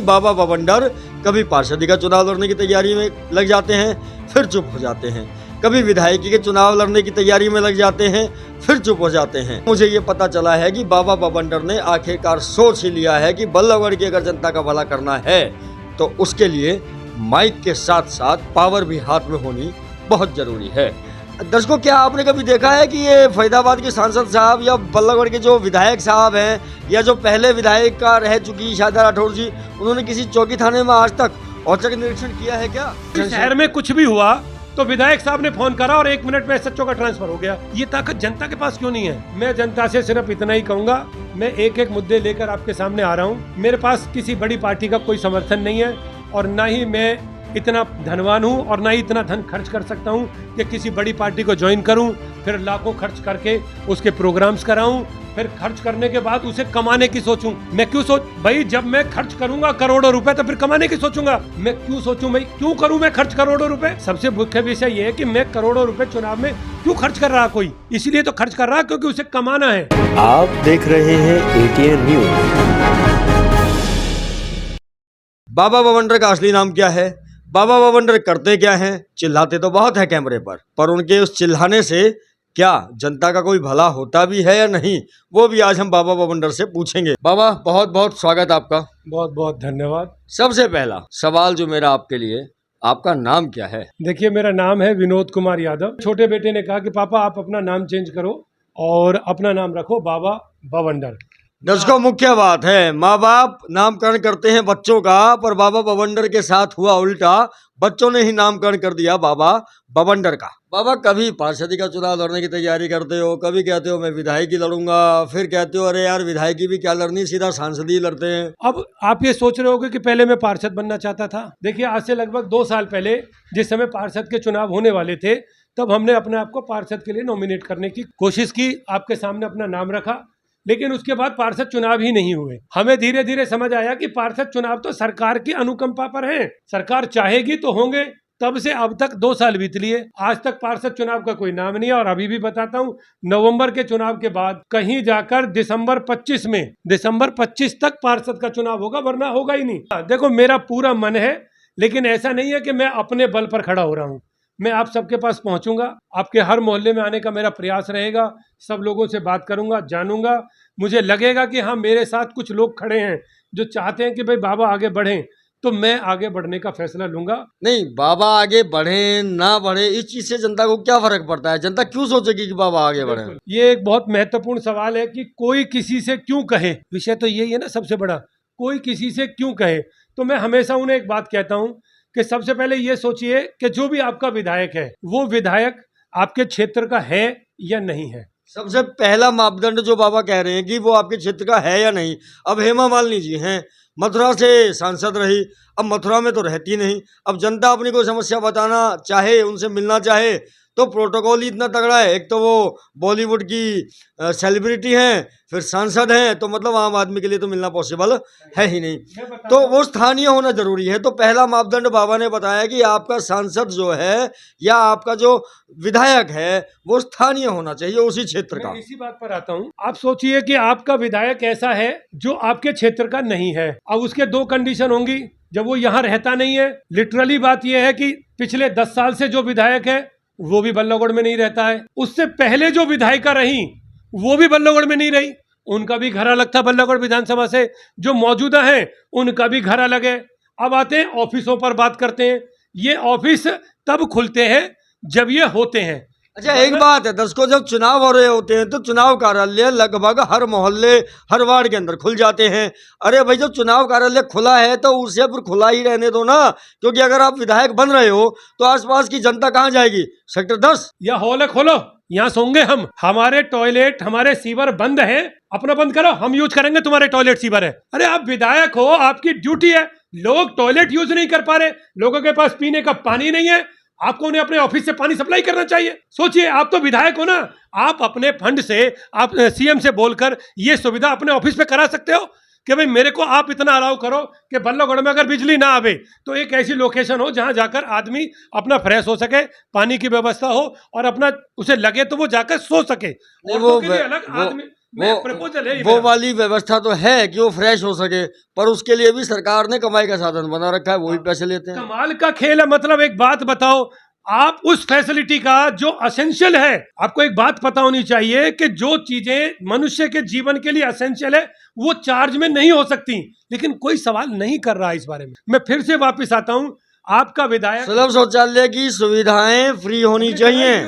बाबा बवंडर कभी पार्षदी का चुनाव लड़ने की तैयारी में लग जाते हैं, फिर चुप हो जाते हैं। कभी विधायकी के चुनाव लड़ने की तैयारी में लग जाते हैं, फिर चुप हो जाते हैं। मुझे ये पता चला है कि बाबा बवंडर ने आखिरकार सोच ही लिया है कि बल्लभगढ़ की अगर जनता का भला करना है तो उसके लिए माइक के साथ साथ पावर भी हाथ में होनी बहुत जरूरी है। दर्शकों, क्या आपने कभी देखा है कि ये फरीदाबाद के सांसद साहब या बल्लभगढ़ के जो विधायक साहब हैं या जो पहले विधायक का रह चुकी शारदा राठौर जी, उन्होंने किसी चौकी थाने में आज तक औचक निरीक्षण किया है क्या? शहर में कुछ भी हुआ तो विधायक साहब ने फोन करा और 1 मिनट में एसएचओ का ट्रांसफर हो गया। ये ताकत जनता के पास क्यों नहीं है? मैं जनता से सिर्फ इतना ही कहूंगा, मैं एक एक मुद्दे लेकर आपके सामने आ रहा हूँ। मेरे पास किसी बड़ी पार्टी का कोई समर्थन नहीं है और ना ही मैं इतना धनवान हूँ और ना ही इतना धन खर्च कर सकता हूँ कि किसी बड़ी पार्टी को ज्वाइन करूँ, फिर लाखों खर्च करके उसके प्रोग्राम्स कराऊं, फिर खर्च करने के बाद उसे कमाने की सोचूं। मैं क्यों भाई, जब मैं खर्च करूंगा करोड़ों रुपए तो फिर कमाने की सोचूंगा। मैं क्यों सोचूं भाई, क्यों करूं मैं खर्च करोड़ों रुपए? सबसे मुख्य विषय ये है कि मैं करोड़ों रुपए चुनाव में क्यों खर्च कर रहा कोई, इसलिए तो खर्च कर रहा क्योंकि उसे कमाना है। आप देख रहे हैं एटीएन न्यूज। बाबा बवंडर का असली नाम क्या है? बाबा बवंडर करते क्या हैं? चिल्लाते तो बहुत है कैमरे पर उनके उस चिल्लाने से क्या जनता का कोई भला होता भी है या नहीं, वो भी आज हम बाबा बवंडर से पूछेंगे। बाबा, बहुत बहुत स्वागत आपका। बहुत बहुत धन्यवाद। सबसे पहला सवाल जो मेरा आपके लिए, आपका नाम क्या है? देखिए, मेरा नाम है विनोद कुमार यादव। छोटे बेटे ने कहा कि पापा आप अपना नाम चेंज करो और अपना नाम रखो बाबा बवंडर। दर्शकों, मुख्य बात है, माँ बाप नामकरण करते हैं बच्चों का, पर बाबा बवंडर के साथ हुआ उल्टा। बच्चों ने ही नामकरण कर दिया बाबा बवंडर का। बाबा, कभी पार्षदी का चुनाव लड़ने की तैयारी करते हो, कभी कहते हो मैं विधायकी लड़ूंगा, फिर कहते हो अरे यार विधायकी भी क्या लड़नी, सीधा सांसद ही लड़ते हैं। अब आप ये सोच रहे होगे कि पहले मैं पार्षद बनना चाहता था। देखिए, आज से लगभग 2 साल पहले जिस समय पार्षद के चुनाव होने वाले थे, तब हमने अपने आप को पार्षद के लिए नॉमिनेट करने की कोशिश की, आपके सामने अपना नाम रखा, लेकिन उसके बाद पार्षद चुनाव ही नहीं हुए। हमें धीरे धीरे समझ आया कि पार्षद चुनाव तो सरकार की अनुकंपा पर है, सरकार चाहेगी तो होंगे। तब से अब तक 2 साल बीत लिए, आज तक पार्षद चुनाव का कोई नाम नहीं है। और अभी भी बताता हूँ, नवंबर के चुनाव के बाद कहीं जाकर दिसंबर 25 तक पार्षद का चुनाव होगा, वरना होगा ही नहीं। देखो, मेरा पूरा मन है, लेकिन ऐसा नहीं है कि मैं अपने बल पर खड़ा हो रहा हूँ। मैं आप सबके पास पहुंचूंगा, आपके हर मोहल्ले में आने का मेरा प्रयास रहेगा, सब लोगों से बात करूंगा, जानूंगा। मुझे लगेगा कि हाँ, मेरे साथ कुछ लोग खड़े हैं जो चाहते हैं कि भाई बाबा आगे बढ़ें, तो मैं आगे बढ़ने का फैसला लूंगा। नहीं, बाबा आगे बढ़े ना बढ़े, इस चीज से जनता को क्या फर्क पड़ता है? जनता क्यों सोचेगी कि बाबा आगे बढ़े? ये एक बहुत महत्वपूर्ण सवाल है कि कोई किसी से क्यों कहे। विषय तो यही है ना सबसे बड़ा, कोई किसी से क्यों कहे। तो मैं हमेशा उन्हें एक बात कहता हूँ कि सबसे पहले ये सोचिए कि जो भी आपका विधायक है, वो विधायक आपके क्षेत्र का है या नहीं है। सबसे पहला मापदंड जो बाबा कह रहे हैं कि वो आपके क्षेत्र का है या नहीं। अब हेमा मालिनी जी हैं, मथुरा से सांसद रही, अब मथुरा में तो रहती नहीं। अब जनता अपनी कोई समस्या बताना चाहे, उनसे मिलना चाहे, तो प्रोटोकॉल ही इतना तगड़ा है। एक तो वो बॉलीवुड की सेलिब्रिटी हैं, फिर सांसद हैं, तो मतलब आम आदमी के लिए तो मिलना पॉसिबल है ही नहीं, तो वो स्थानीय होना जरूरी है। तो पहला मापदंड बाबा ने बताया कि आपका सांसद जो है या आपका जो विधायक है वो स्थानीय होना चाहिए, उसी क्षेत्र का। इसी बात पर आता हूँ। आप सोचिए कि आपका विधायक ऐसा है जो आपके क्षेत्र का नहीं है। अब उसके 2 कंडीशन होंगी, जब वो यहाँ रहता नहीं है। लिटरली बात यह है कि पिछले 10 साल से जो विधायक है वो भी बल्लभगढ़ में नहीं रहता है, उससे पहले जो विधायिका रही वो भी बल्लभगढ़ में नहीं रही, उनका भी घर अलग था। बल्लभगढ़ विधानसभा से जो मौजूदा है उनका भी घर अलग है। अब आते हैं ऑफिसों पर बात करते हैं। ये ऑफिस तब खुलते हैं जब ये होते हैं। अच्छा, एक बात है दर्शकों, जब चुनाव हो रहे होते हैं तो चुनाव कार्यालय लगभग हर मोहल्ले, हर वार्ड के अंदर खुल जाते हैं। अरे भाई, जब चुनाव कार्यालय खुला है तो उसे फिर खुला ही रहने दो ना, क्योंकि अगर आप विधायक बन रहे हो तो आसपास की जनता कहाँ जाएगी? सेक्टर 10 या हॉल खोलो, यहाँ सोंगे हम। हमारे टॉयलेट, हमारे सीवर बंद है, अपना बंद करो, हम यूज करेंगे। तुम्हारे टॉयलेट सीवर है, अरे आप विधायक हो, आपकी ड्यूटी है। लोग टॉयलेट यूज नहीं कर पा रहे, लोगों के पास पीने का पानी नहीं है, आपको उन्हें अपने ऑफिस से पानी सप्लाई करना चाहिए। सोचिए, आप तो विधायक हो ना, आप अपने फंड से, आप सीएम से बोलकर ये सुविधा अपने ऑफिस पे करा सकते हो कि भाई मेरे को आप इतना अलाउ करो कि बल्लभगढ़ में अगर बिजली ना आवे तो एक ऐसी लोकेशन हो जहां जाकर आदमी अपना फ्रेश हो सके, पानी की व्यवस्था हो और अपना उसे लगे तो वो जाकर सो सके। वो अलग आदमी प्रपोजल है ये वो मेरा। वाली व्यवस्था तो है कि वो फ्रेश हो सके, पर उसके लिए भी सरकार ने कमाई का साधन बना रखा है, वो भी पैसे लेते हैं। कमाल का खेल है। मतलब एक बात बताओ, आप उस फैसिलिटी का जो असेंशियल है, आपको एक बात पता होनी चाहिए कि जो चीजें मनुष्य के जीवन के लिए असेंशियल है वो चार्ज में नहीं हो सकती, लेकिन कोई सवाल नहीं कर रहा इस बारे में। मैं फिर से वापस आता हूं, आपका विधायक सुलभ शौचालय की सुविधाएं फ्री होनी चाहिए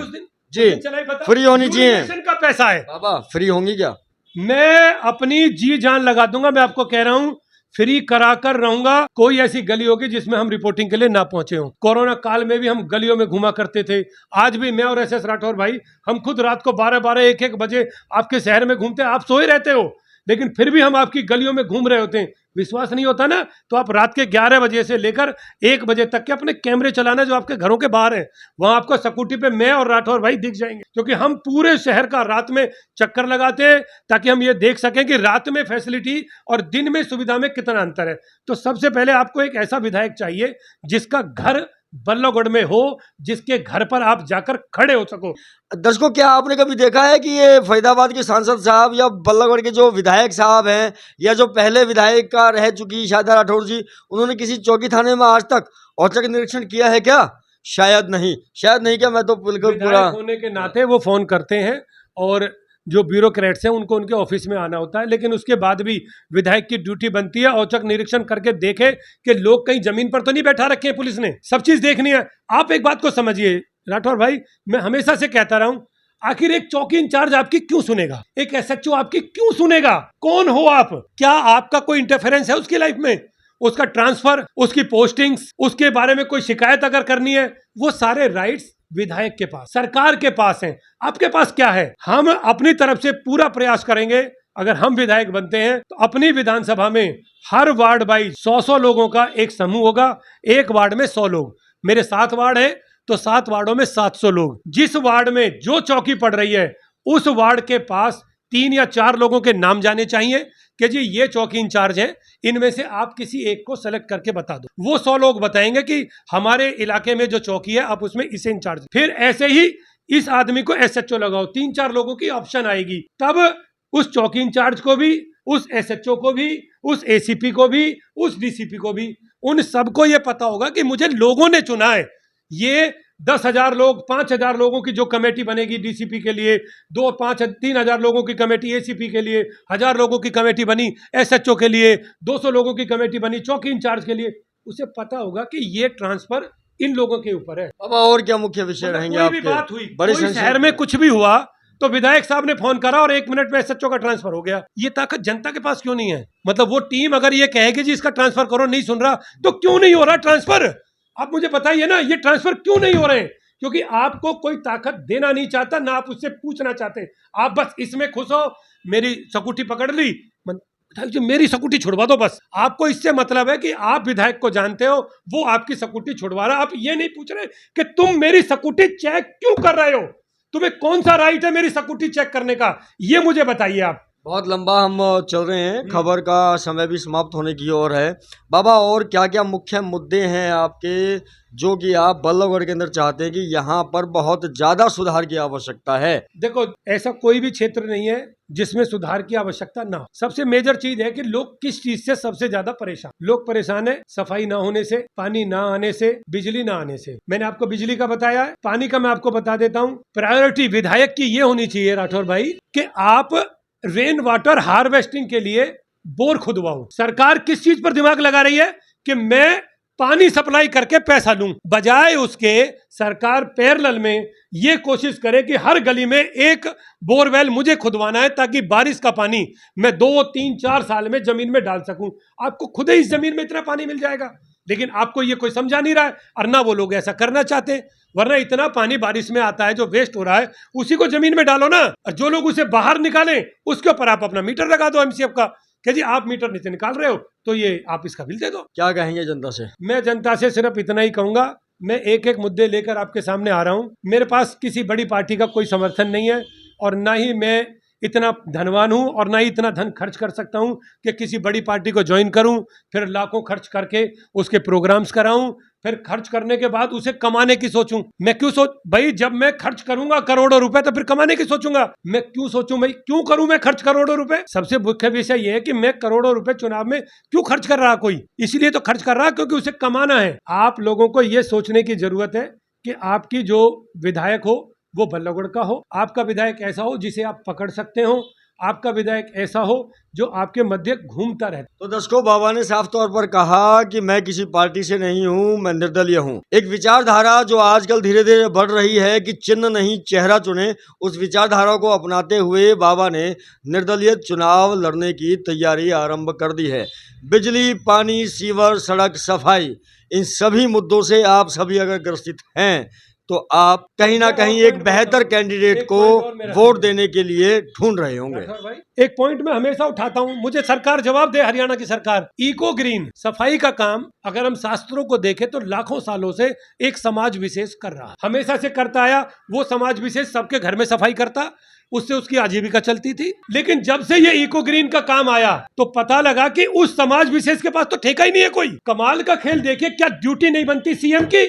जी, फ्री होनी चाहिए। यूनिसेफ का पैसा है बाबा फ्री होंगी क्या? मैं अपनी जी जान लगा दूंगा, मैं आपको कह रहा हूं फ्री करा कर रहूंगा। कोई ऐसी गली होगी जिसमें हम रिपोर्टिंग के लिए ना पहुंचे हो। कोरोना काल में भी हम गलियों में घुमा करते थे, आज भी मैं और एसएस राठौर भाई हम खुद रात को 12-12 1-1 बजे आपके शहर में घूमते हैं। आप सोए रहते हो लेकिन फिर भी हम आपकी गलियों में घूम रहे होते हैं। विश्वास नहीं होता ना, तो आप रात के 11 बजे से लेकर 1 बजे तक के अपने कैमरे चलाना जो आपके घरों के बाहर है, वहां आपको स्कूटी पे मैं और राठौर भाई दिख जाएंगे, क्योंकि हम पूरे शहर का रात में चक्कर लगाते हैं ताकि हम ये देख सकें कि रात में फैसिलिटी और दिन में सुविधा में कितना अंतर है। तो सबसे पहले आपको एक ऐसा विधायक चाहिए जिसका घर बल्लभगढ़ में हो, जिसके घर पर आप जाकर खड़े हो सको। दर्शकों, क्या आपने कभी देखा है कि ये फरीदाबाद के सांसद साहब या बल्लभगढ़ के जो विधायक साहब हैं या जो पहले विधायक का रह चुकी शारदा राठौर जी, उन्होंने किसी चौकी थाने में आज तक औचक निरीक्षण किया है क्या? शायद नहीं, शायद नहीं। क्या मैं तो बिल्कुल पूरा विधायक होने के नाते वो फोन करते हैं और जो ब्यूरोक्रेट्स हैं उनको उनके ऑफिस में आना होता है, लेकिन उसके बाद भी विधायक की ड्यूटी बनती है औचक निरीक्षण करके देखे कि लोग कहीं जमीन पर तो नहीं बैठा रखे हैं। पुलिस ने सब चीज देखनी है। आप एक बात को समझिए राठौर भाई, मैं हमेशा से कहता रहा हूं, आखिर एक चौकी इंचार्ज आपकी क्यों सुनेगा? एक एसएचओ आपकी क्यों सुनेगा? कौन हो आप? क्या आपका कोई इंटरफेरेंस है उसकी लाइफ में? उसका ट्रांसफर, उसकी पोस्टिंग्स, उसके बारे में कोई शिकायत अगर करनी है, वो सारे राइट्स विधायक के पास, सरकार के पास हैं। आपके पास क्या है? हम अपनी तरफ से पूरा प्रयास करेंगे। अगर हम विधायक बनते हैं तो अपनी विधानसभा में हर वार्ड वाइज 100 लोगों का एक समूह होगा। एक वार्ड में 100 लोग, मेरे 7 वार्ड है तो 7 वार्डों में 700 लोग। जिस वार्ड में जो चौकी पड़ रही है उस वार्ड के पास 3 या 4 लोगों के नाम जाने चाहिए कि जी ये चौकी इंचार्ज हैं, इनमें से आप किसी एक को सेलेक्ट करके बता दो। वो 100 लोग बताएंगे कि हमारे इलाके में जो चौकी है आप उसमें इसे इंचार्ज। फिर ऐसे ही इस आदमी को एसएचओ लगाओ, 3-4 लोगों की ऑप्शन आएगी। तब उस चौकी इंचार्ज को भी, उस एसएचओ को भी, उस एसीपी को भी, उस डीसीपी को भी, उन सबको ये पता होगा कि मुझे लोगों ने चुना है। ये 10,000 लोग, 5,000 लोगों की जो कमेटी बनेगी डीसीपी के लिए, 3,000 लोगों की कमेटी एसीपी के लिए, 1,000 लोगों की कमेटी बनी एसएचओ के लिए, 200 लोगों की कमेटी बनी चौकी इंचार्ज के लिए, उसे पता होगा कि ये ट्रांसफर इन लोगों के ऊपर है। अब और क्या मुख्य विषय रहेंगे कोई भी आपके? बात हुई, बड़े कोई शहर में कुछ भी हुआ तो विधायक साहब ने फोन करा और 1 मिनट में एसएचओ का ट्रांसफर हो गया। ये ताकत जनता के पास क्यों नहीं है? मतलब वो टीम अगर ये कहेगी जी इसका ट्रांसफर करो, नहीं सुन रहा तो क्यों नहीं हो रहा ट्रांसफर? आप मुझे बताइए ना, ये ट्रांसफर क्यों नहीं हो रहे हैं? क्योंकि आपको कोई ताकत देना नहीं चाहता, ना आप उससे पूछना चाहते। आप बस इसमें खुश हो, मेरी सकुटी पकड़ ली, जी मेरी सकुटी छुड़वा दो। बस आपको इससे मतलब है कि आप विधायक को जानते हो, वो आपकी सकुटी छुड़वा रहा। आप ये नहीं पूछ रहे कि तुम मेरी सकुटी चेक क्यों कर रहे हो, तुम्हें कौन सा राइट है मेरी सकुटी चेक करने का, ये मुझे बताइए आप। बहुत लंबा हम चल रहे हैं, खबर का समय भी समाप्त होने की ओर है। बाबा, और क्या क्या मुख्य मुद्दे हैं आपके जो कि आप बल्लभगढ़ के अंदर चाहते हैं कि यहाँ पर बहुत ज्यादा सुधार की आवश्यकता है? देखो, ऐसा कोई भी क्षेत्र नहीं है जिसमें सुधार की आवश्यकता ना हो। सबसे मेजर चीज है कि लोग किस चीज से सबसे ज्यादा परेशान। लोग परेशान है सफाई ना होने से, पानी ना आने से, बिजली ना आने से। मैंने आपको बिजली का बताया है, पानी का मैं आपको बता देता हूँ। प्रायोरिटी विधायक की ये होनी चाहिए राठौर भाई कि आप रेन वाटर हार्वेस्टिंग के लिए बोर खुदवाओ। सरकार किस चीज पर दिमाग लगा रही है कि मैं पानी सप्लाई करके पैसा लूं, बजाय उसके सरकार पैरेलल में ये कोशिश करे कि हर गली में एक बोरवेल मुझे खुदवाना है ताकि बारिश का पानी मैं 2, 3, 4 साल में जमीन में डाल सकूं। आपको खुद ही इस जमीन में इतना पानी मिल जाएगा, लेकिन आपको ये कोई समझा नहीं रहा है और ना वो लोग ऐसा करना चाहते हैं। वरना इतना पानी बारिश में आता है जो वेस्ट हो रहा है, उसी को जमीन में डालो ना, और जो लोग उसे बाहर निकालें उसके ऊपर आप अपना मीटर लगा दो एमसीएफ का कि जी आप मीटर नीचे निकाल रहे हो तो ये आप इसका बिल दे दो। क्या कहेंगे जनता से? मैं जनता से सिर्फ इतना ही कहूंगा, मैं एक एक मुद्दे लेकर आपके सामने आ रहा हूं। मेरे पास किसी बड़ी पार्टी का कोई समर्थन नहीं है और ना ही मैं इतना धनवान हूं और ना ही इतना धन खर्च कर सकता हूं कि किसी बड़ी पार्टी को ज्वाइन करूं, फिर लाखों खर्च करके उसके प्रोग्राम्स कराऊं, फिर खर्च करने के बाद उसे कमाने की सोचूं। मैं क्यों सोच भाई, जब मैं खर्च करूंगा करोड़ों रुपए तो फिर कमाने की सोचूंगा। मैं क्यों सोचूं भाई, क्यों करूं मैं खर्च करोड़ों रुपए? सबसे मुख्य विषय यह है कि मैं करोड़ों रुपए चुनाव में क्यों खर्च कर रहा कोई? इसलिए तो खर्च कर रहा क्योंकि उसे कमाना है। आप लोगों को यह सोचने की जरूरत है कि आपकी जो विधायक हो वो बल्लभगढ़ का हो, आपका विधायक ऐसा हो जिसे आप पकड़ सकते हो, आपका विधायक ऐसा हो जो आपके मध्य घूमता रहे। तो दर्शकों, बाबा ने साफ तौर पर कहा कि मैं किसी पार्टी से नहीं हूं, मैं निर्दलीय हूं। एक विचारधारा जो आजकल धीरे धीरे बढ़ रही है कि चिन्ह नहीं चेहरा चुने, उस विचारधारा को अपनाते हुए बाबा ने निर्दलीय चुनाव लड़ने की तैयारी आरंभ कर दी है। बिजली, पानी, सीवर, सड़क, सफाई, इन सभी मुद्दों से आप सभी अगर ग्रसित हैं तो आप कहीं ना कहीं एक बेहतर कैंडिडेट को वोट देने के लिए ढूंढ रहे होंगे। एक पॉइंट मैं हमेशा उठाता हूं, मुझे सरकार जवाब दे, हरियाणा की सरकार। इको ग्रीन सफाई का काम अगर हम शास्त्रों को देखें तो लाखों सालों से एक समाज विशेष कर रहा, हमेशा से करता आया। वो समाज विशेष सबके घर में सफाई करता, उससे उसकी आजीविका चलती थी। लेकिन जब से ये इको ग्रीन का काम आया तो पता लगा कि उस समाज विशेष के पास तो ठेका ही नहीं है कोई। कमाल का खेल देखिए, क्या ड्यूटी नहीं बनती सीएम की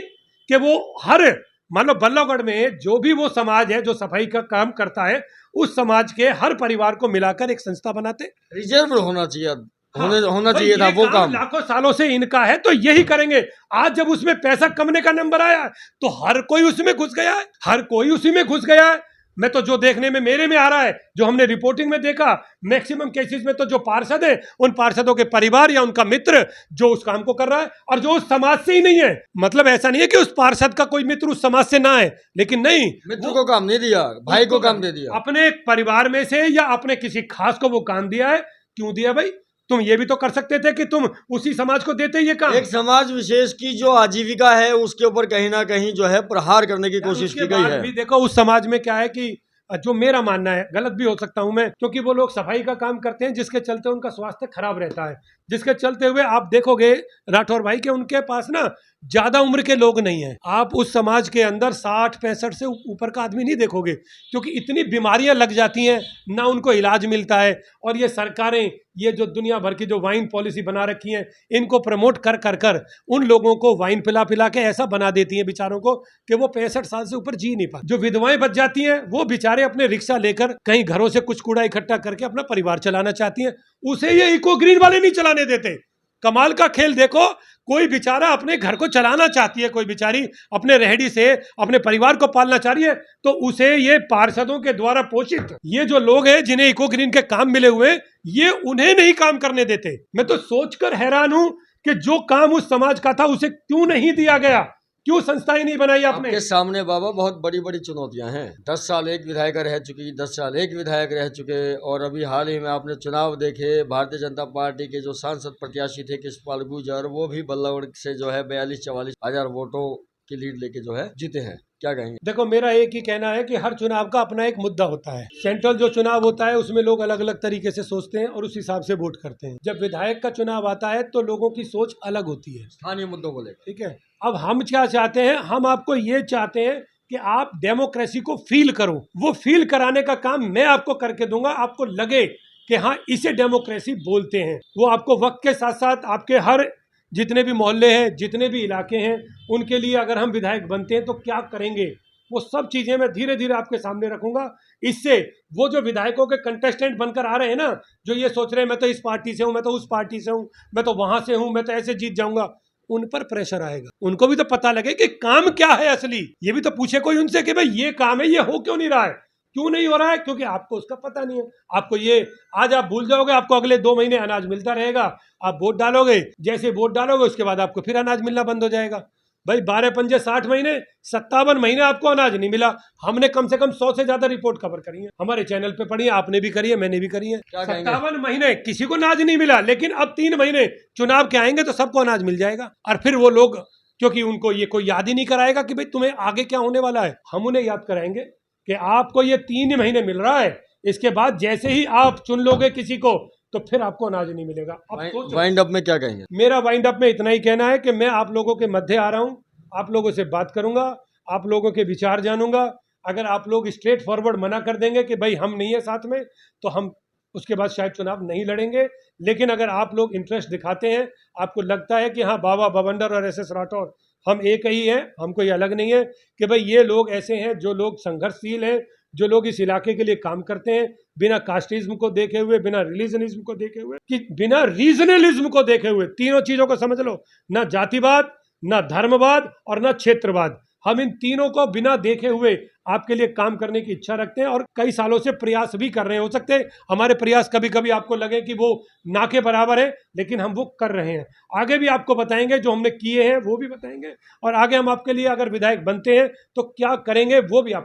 कि वो हर, मान लो बल्लभगढ़ में जो भी वो समाज है जो सफाई का काम करता है, उस समाज के हर परिवार को मिलाकर एक संस्था बनाते। रिजर्व होना चाहिए, होना भाई चाहिए था वो काम। लाखों सालों से इनका है तो यही करेंगे। आज जब उसमें पैसा कमने का नंबर आया तो हर कोई उसमें घुस गया है, हर कोई उसी में घुस गया है। मैं तो जो देखने में मेरे में आ रहा है, जो हमने रिपोर्टिंग में देखा, मैक्सिमम केसेस में तो जो पार्षद है उन पार्षदों के परिवार या उनका मित्र जो उस काम को कर रहा है, और जो उस समाज से ही नहीं है। मतलब ऐसा नहीं है कि उस पार्षद का कोई मित्र उस समाज से ना है, लेकिन नहीं, मित्र को काम नहीं दिया, भाई को काम दे दिया, अपने परिवार में से या अपने किसी खास को वो काम दिया है। क्यों दिया भाई? तुम ये भी तो कर सकते थे कि तुम उसी समाज को देते ये काम। एक समाज विशेष की जो आजीविका है उसके ऊपर कहीं ना कहीं जो है प्रहार करने की कोशिश की गई है। भी देखो उस समाज में क्या है कि जो मेरा मानना है, गलत भी हो सकता हूं मैं, क्योंकि वो लोग सफाई का काम करते हैं जिसके चलते उनका स्वास्थ्य खराब रहता है, जिसके चलते हुए आप देखोगे राठौर भाई के उनके पास ना ज्यादा उम्र के लोग नहीं है। आप उस समाज के अंदर 60-65 से ऊपर का आदमी नहीं देखोगे, क्योंकि इतनी बीमारियां लग जाती हैं, ना उनको इलाज मिलता है। और ये सरकारें, ये जो दुनिया भर की जो वाइन पॉलिसी बना रखी है, इनको प्रमोट कर कर कर उन लोगों को वाइन पिला पिला के ऐसा बना देती हैं बेचारों को कि वो 65 साल से ऊपर जी नहीं पाते। जो विधवाएं बच जाती हैं वो बेचारे अपने रिक्शा लेकर कहीं घरों से कुछ कूड़ा इकट्ठा करके अपना परिवार चलाना चाहती हैं, उसे ये इको ग्रीन वाले नहीं चलाने देते। कमाल का खेल देखो, कोई बेचारा अपने घर को चलाना चाहती है, कोई बेचारी अपने रेहड़ी से अपने परिवार को पालना चाह रही है, तो उसे ये पार्षदों के द्वारा पोषित ये जो लोग हैं जिन्हें इको ग्रीन के काम मिले हुए, ये उन्हें नहीं काम करने देते। मैं तो सोचकर हैरान हूं कि जो काम उस समाज का था उसे क्यों नहीं दिया गया, क्यों संस्थाएं नहीं बनाई आपने? आपके सामने बाबा बहुत बड़ी बड़ी चुनौतियां हैं। 10 साल एक विधायक रह चुकी, 10 साल एक विधायक रह चुके, और अभी हाल ही में आपने चुनाव देखे, भारतीय जनता पार्टी के जो सांसद प्रत्याशी थे कृष्णपाल गुर्जर, वो भी बल्लभगढ़ से जो है 42-44 हजार वोटों की लीड लेके जो है जीते हैं। क्या कहेंगे? देखो, मेरा एक ही कहना है कि हर चुनाव का अपना एक मुद्दा होता है। सेंट्रल जो चुनाव होता है उसमें लोग अलग अलग तरीके से सोचते हैं और उस हिसाब से वोट करते हैं। जब विधायक का चुनाव आता है तो लोगों की सोच अलग होती है स्थानीय मुद्दों को लेकर। ठीक है, अब हम क्या चाहते हैं, हम आपको ये चाहते हैं कि आप डेमोक्रेसी को फील करो। वो फील कराने का काम मैं आपको करके दूंगा, आपको लगे कि हाँ इसे डेमोक्रेसी बोलते हैं। वो आपको वक्त के साथ साथ आपके हर जितने भी मोहल्ले हैं, जितने भी इलाके हैं, उनके लिए अगर हम विधायक बनते हैं तो क्या करेंगे, वो सब चीजें मैं धीरे धीरे आपके सामने रखूंगा। इससे वो जो विधायकों के कंटेस्टेंट बनकर आ रहे हैं ना, जो ये सोच रहे हैं मैं तो इस पार्टी से हूं, मैं तो उस पार्टी से हूं, मैं तो वहां से हूं, मैं तो ऐसे जीत जाऊंगा, उन पर प्रेशर आएगा। उनको भी तो पता लगे कि काम क्या है असली। ये भी तो पूछे कोई उनसे कि भाई ये काम है, ये हो क्यों नहीं रहा है, क्यों नहीं हो रहा है? क्योंकि आपको उसका पता नहीं है। आपको ये आज आप भूल जाओगे, आपको अगले 2 महीने अनाज मिलता रहेगा, आप वोट डालोगे, जैसे वोट डालोगे उसके बाद आपको फिर अनाज मिलना बंद हो जाएगा। भाई 12 पंजे 60 महीने, 57 महीने आपको अनाज नहीं मिला। हमने कम से कम 100 से ज्यादा रिपोर्ट कवर करी है, हमारे चैनल पे पड़ी है, आपने भी करी है, मैंने भी करी है। 57 महीने किसी को अनाज नहीं मिला, लेकिन अब 3 महीने चुनाव के आएंगे तो सबको अनाज मिल जाएगा। और फिर वो लोग, क्योंकि उनको ये कोई याद ही नहीं कराएगा कि भाई तुम्हें आगे क्या होने वाला है, हम उन्हें याद कराएंगे कि आपको ये 3 महीने मिल रहा है, इसके बाद जैसे ही आप चुन लोगे किसी को तो फिर आपको अनाज नहीं मिलेगा। अब वाइंड अप में क्या कहेंगे? मेरा वाइंड अप में इतना ही कहना है कि मैं आप लोगों के मध्य आ रहा हूं, आप लोगों से बात करूंगा, आप लोगों के विचार जानूंगा, अगर आप लोग स्ट्रेट फॉरवर्ड मना कर देंगे कि भाई हम नहीं है साथ में, तो हम उसके बाद शायद चुनाव नहीं लड़ेंगे। लेकिन अगर आप लोग इंटरेस्ट दिखाते हैं, आपको लगता है कि हाँ बाबा भवंडर और SS राठौर हम एक ही हैं, हम कोई अलग नहीं है, कि भाई ये लोग ऐसे हैं जो लोग संघर्षशील हैं, जो लोग इस इलाके के लिए काम करते हैं बिना कास्टिज्म को देखे हुए, बिना रिलीजनिज्म को देखे हुए, कि बिना रीजनलिज्म को देखे हुए, तीनों चीजों को समझ लो, ना जातिवाद, ना धर्मवाद और ना क्षेत्रवाद, हम इन तीनों को बिना देखे हुए आपके लिए काम करने की इच्छा रखते हैं और कई सालों से प्रयास भी कर रहे हैं। हो सकते हैं हमारे प्रयास कभी कभी आपको लगे कि वो ना के बराबर है, लेकिन हम वो कर रहे हैं। आगे भी आपको बताएंगे, जो हमने किए हैं वो भी बताएंगे, और आगे हम आपके लिए अगर विधायक बनते हैं तो क्या करेंगे वो भी आप